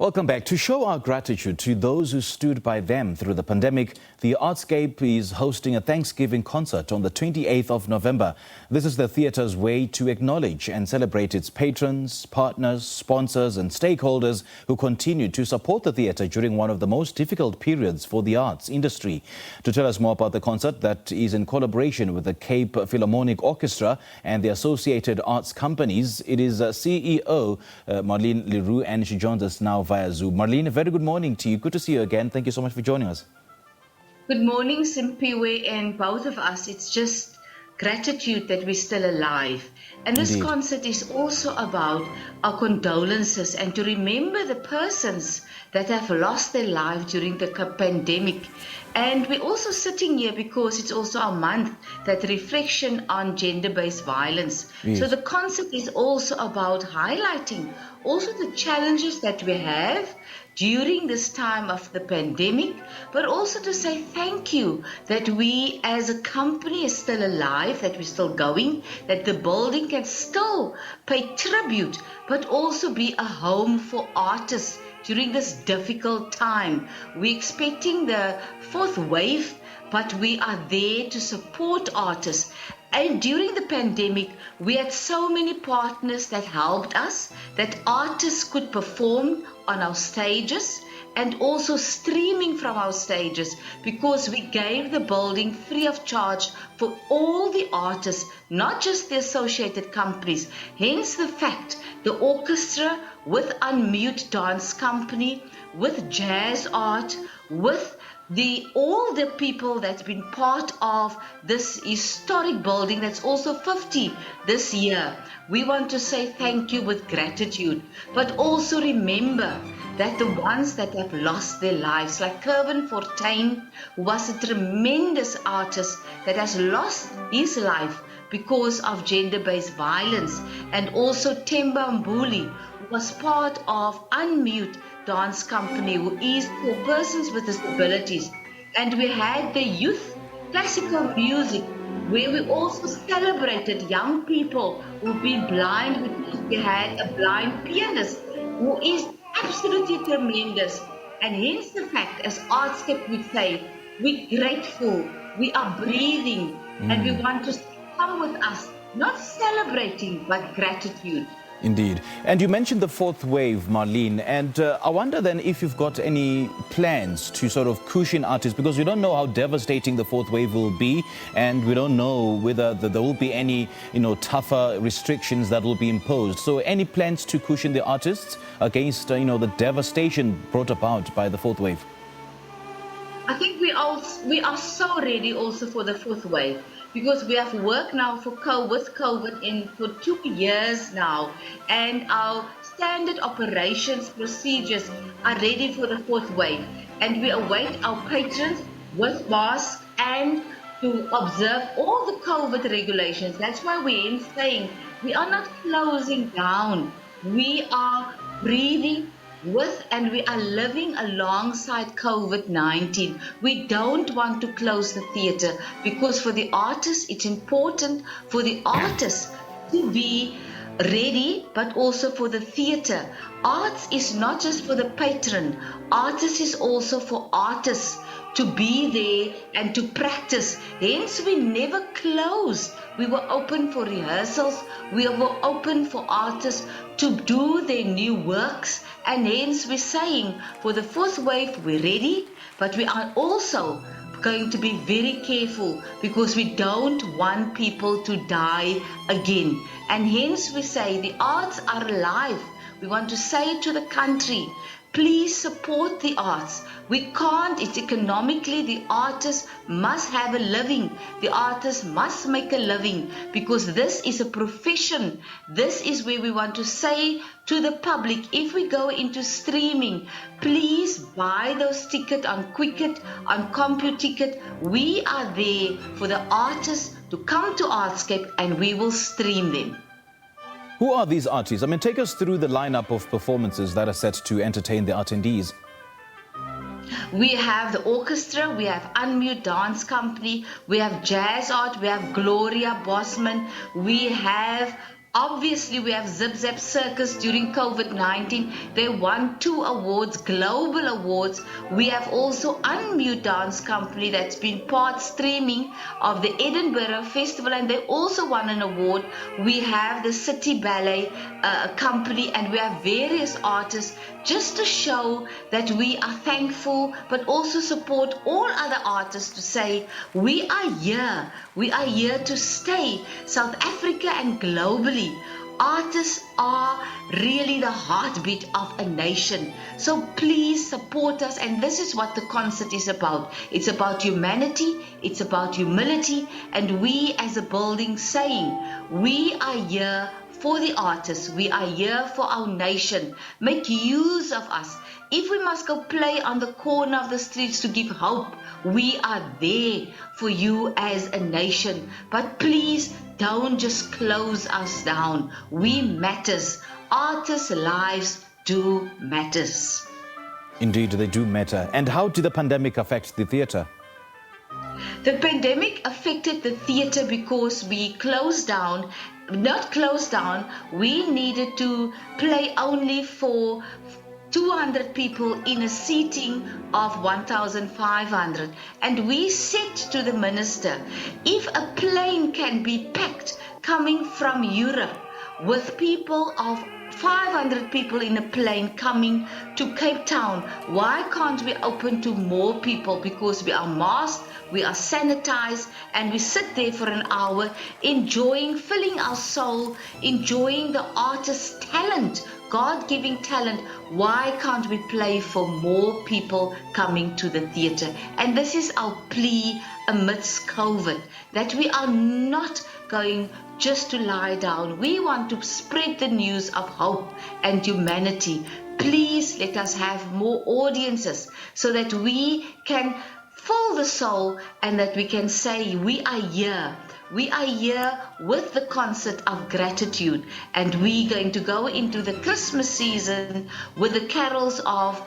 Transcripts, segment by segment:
Welcome back. To show our gratitude to those who stood by them through the pandemic, the Artscape is hosting a Thanksgiving concert on the 28th of November. This is the theatre's way to acknowledge and celebrate its patrons, partners, sponsors and stakeholders who continue to support the theatre during one of the most difficult periods for the arts industry. To tell us more about the concert that is in collaboration with the Cape Philharmonic Orchestra and the associated arts companies, it is CEO Marlene Leroux, and she joins us now via Zoom. Marlene, a very good morning to you. Good to see you again. Thank you so much for joining us. Good morning, Simpiwe, and both of us. It's just gratitude that we're still alive. And this Indeed. concert is also about our condolences and to remember the persons that have lost their life during the pandemic. And we're also sitting here because it's also a month that reflection on gender-based violence. Yes. So the concert is also about highlighting also the challenges that we have during this time of the pandemic, but also to say thank you that we as a company is still alive, that we're still going, that the building can still pay tribute, but also be a home for artists during this difficult time. We're expecting the fourth wave, but we are there to support artists. And during the pandemic, we had so many partners that helped us, that artists could perform on our stages and also streaming from our stages, because we gave the building free of charge for all the artists, not just the associated companies. Hence the fact the orchestra with Unmute Dance Company, with Jazz Art, with all the people that's been part of this historic building that's also 50 this year. We want to say thank you with gratitude, but also remember that the ones that have lost their lives, like Kervin Fortuin, who was a tremendous artist that has lost his life because of gender-based violence, and also Themba Mbuli, who was part of Unmute Dance Company, who is for persons with disabilities. And we had the youth classical music, where we also celebrated young people who've been blind, because we had a blind pianist who is absolutely tremendous. And hence the fact, as Artscape would say, we're grateful, we are breathing, and we want to come with us, not celebrating, but gratitude. Indeed. And you mentioned the fourth wave, Marlene, and I wonder then if you've got any plans to sort of cushion artists, because we don't know how devastating the fourth wave will be, and we don't know whether there will be any, tougher restrictions that will be imposed. So any plans to cushion the artists against, the devastation brought about by the fourth wave? I think we are so ready also for the fourth wave, because we have worked now with COVID for 2 years now, and our standard operations procedures are ready for the fourth wave, and we await our patrons with masks and to observe all the COVID regulations. That's why we're saying we are not closing down, we are breathing with, and we are living alongside COVID-19. We don't want to close the theatre, because for the artists, it's important for the artists to be ready, but also for the theatre. Arts is not just for the patron. Arts is also for artists to be there and to practice. Hence, we never closed. We were open for rehearsals. We were open for artists to do their new works. And hence, we're saying for the fourth wave, we're ready, but we are also going to be very careful, because we don't want people to die again. And hence, we say the arts are alive. We want to say to the country, please support the arts. We can't, it's economically, the artists must have a living. The artists must make a living, because this is a profession. This is where we want to say to the public, if we go into streaming, please buy those tickets on Quicket, on CompuTicket. We are there for the artists to come to Artscape, and we will stream them. Who are these artists? Take us through the lineup of performances that are set to entertain the attendees. We have the orchestra, we have Unmute Dance Company, we have Jazz Art, we have Gloria Bosman, we have Obviously, we have Zip Zap Circus during COVID-19. They won 2 awards, global awards. We have also Unmute Dance Company that's been part streaming of the Edinburgh Festival, and they also won an award. We have the City Ballet Company, and we have various artists, just to show that we are thankful, but also support all other artists to say, we are here. We are here to stay. South Africa and globally, artists are really the heartbeat of a nation. So please support us, and this is what the concert is about. It's about humanity, it's about humility, and we as a building saying, we are here for the artists, we are here for our nation. Make use of us. If we must go play on the corner of the streets to give hope, we are there for you as a nation. But please don't just close us down. We matters. Artists' lives do matters. Indeed, they do matter. And how did the pandemic affect the theatre? The pandemic affected the theatre because we closed down. Not closed down, we needed to play only for 200 people in a seating of 1,500. And we said to the minister, if a plane can be packed coming from Europe with people of 500 people in a plane coming to Cape Town, why can't we open to more people? Because we are masked, we are sanitized, and we sit there for an hour enjoying, filling our soul, enjoying the artist's talent, God-giving talent. Why can't we play for more people coming to the theatre? And this is our plea amidst COVID, that we are not going just to lie down. We want to spread the news of hope and humanity. Please let us have more audiences so that we can fill the soul and that we can say we are here. We are here with the concert of gratitude, and we're going to go into the Christmas season with the carols of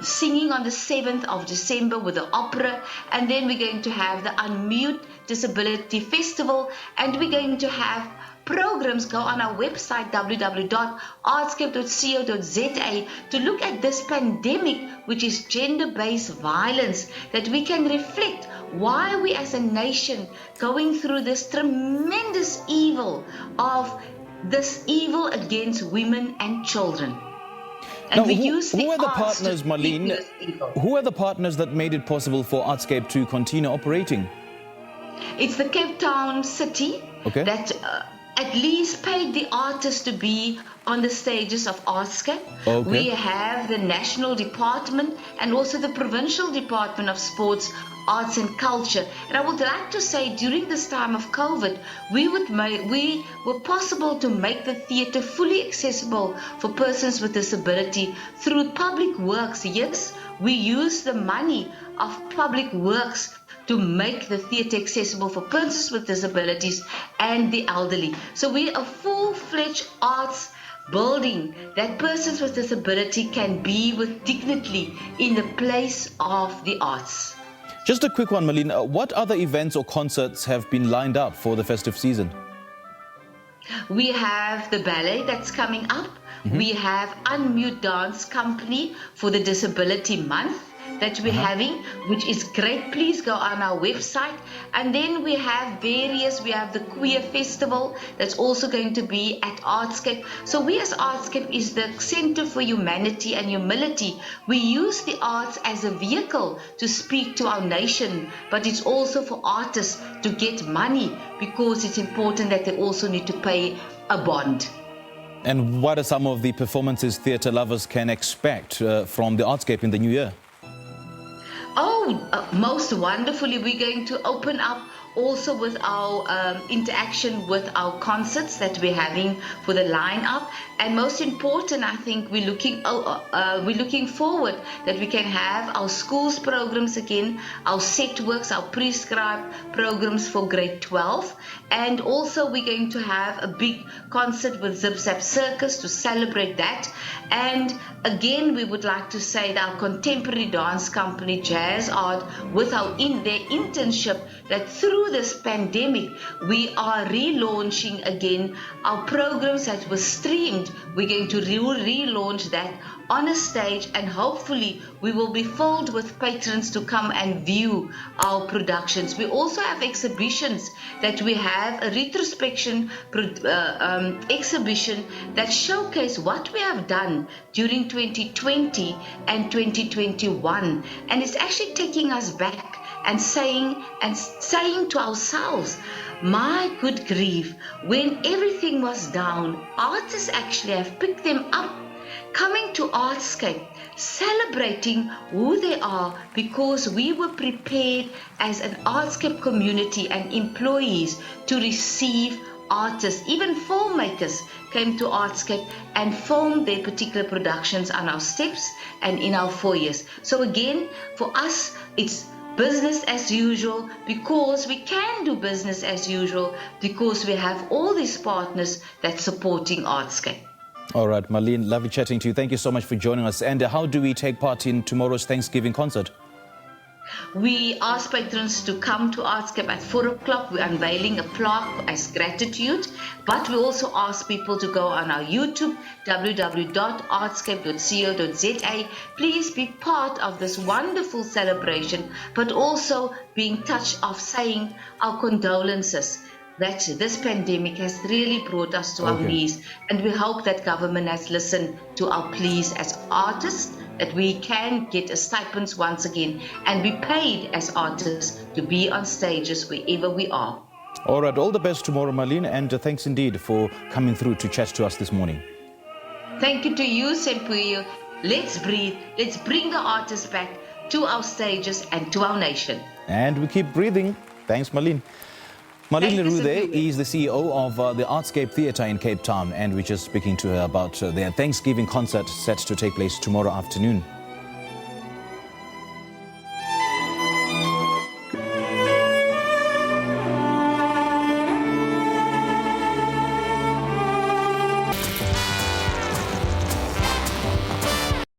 singing on the 7th of December with the opera, and then we're going to have the Unmute Disability Festival, and we're going to have programs. Go on our website www.artscape.co.za to look at this pandemic, which is gender-based violence, that we can reflect why we as a nation going through this tremendous evil of this evil against women and children. And now, we who, use the who are the arts partners, to Marlene? defeat this evil. Who are the partners that made it possible for Artscape to continue operating? It's the Cape Town city that at least paid the artists to be on the stages of Artscape. We have the national department and also the provincial department of sports, arts and culture. And I would like to say, during this time of COVID, we were possible to make the theatre fully accessible for persons with disability through public works. Yes, we use the money of public works to make the theatre accessible for persons with disabilities and the elderly. So we are a full-fledged arts building that persons with disability can be with dignity in the place of the arts. Just a quick one, Marlene. What other events or concerts have been lined up for the festive season? We have the ballet that's coming up. We have Unmute Dance Company for the Disability Month that we're having, which is great. Please go on our website. And then we have we have the Queer Festival that's also going to be at Artscape. So we as Artscape is the Center for Humanity and Humility. We use the arts as a vehicle to speak to our nation, but it's also for artists to get money because it's important that they also need to pay a bond. And what are some of the performances theatre lovers can expect from the Artscape in the new year? Most wonderfully, we're going to open up also with our interaction with our concerts that we're having for the lineup. And most important, I think we're looking forward that we can have our schools programs again, our set works, our prescribed programs for grade 12. And also we're going to have a big concert with Zip Zap Circus to celebrate that. And again, we would like to say that our contemporary dance company, Jazz Art, with their internship, that through through this pandemic, we are relaunching again our programs that were streamed. We're going to relaunch that on a stage, and hopefully we will be filled with patrons to come and view our productions. We also have exhibitions that we have, a retrospection exhibition that showcase what we have done during 2020 and 2021, and it's actually taking us back and saying to ourselves, my good grief, when everything was down, artists actually have picked them up, coming to Artscape, celebrating who they are, because we were prepared as an Artscape community and employees to receive artists. Even filmmakers came to Artscape and filmed their particular productions on our steps and in our foyers. So again, for us, it's business as usual, because we can do business as usual because we have all these partners that's supporting Artscape. All right, Marlene, lovely chatting to you. Thank you so much for joining us. And how do we take part in tomorrow's Thanksgiving concert? We ask patrons to come to Artscape at 4 o'clock. We're unveiling a plaque as gratitude, but we also ask people to go on our YouTube, www.artscape.co.za. Please be part of this wonderful celebration, but also being touched of saying our condolences that this pandemic has really brought us to our knees, and we hope that government has listened to our pleas as artists, that we can get a stipends once again and be paid as artists to be on stages wherever we are. All right, all the best tomorrow, Marlene, and thanks indeed for coming through to chat to us this morning. Thank you to you, Sempuyo. Let's breathe. Let's bring the artists back to our stages and to our nation. And we keep breathing. Thanks, Marlene. Marlene Leroux there is the CEO of the Artscape Theatre in Cape Town, and we're just speaking to her about their Thanksgiving concert set to take place tomorrow afternoon.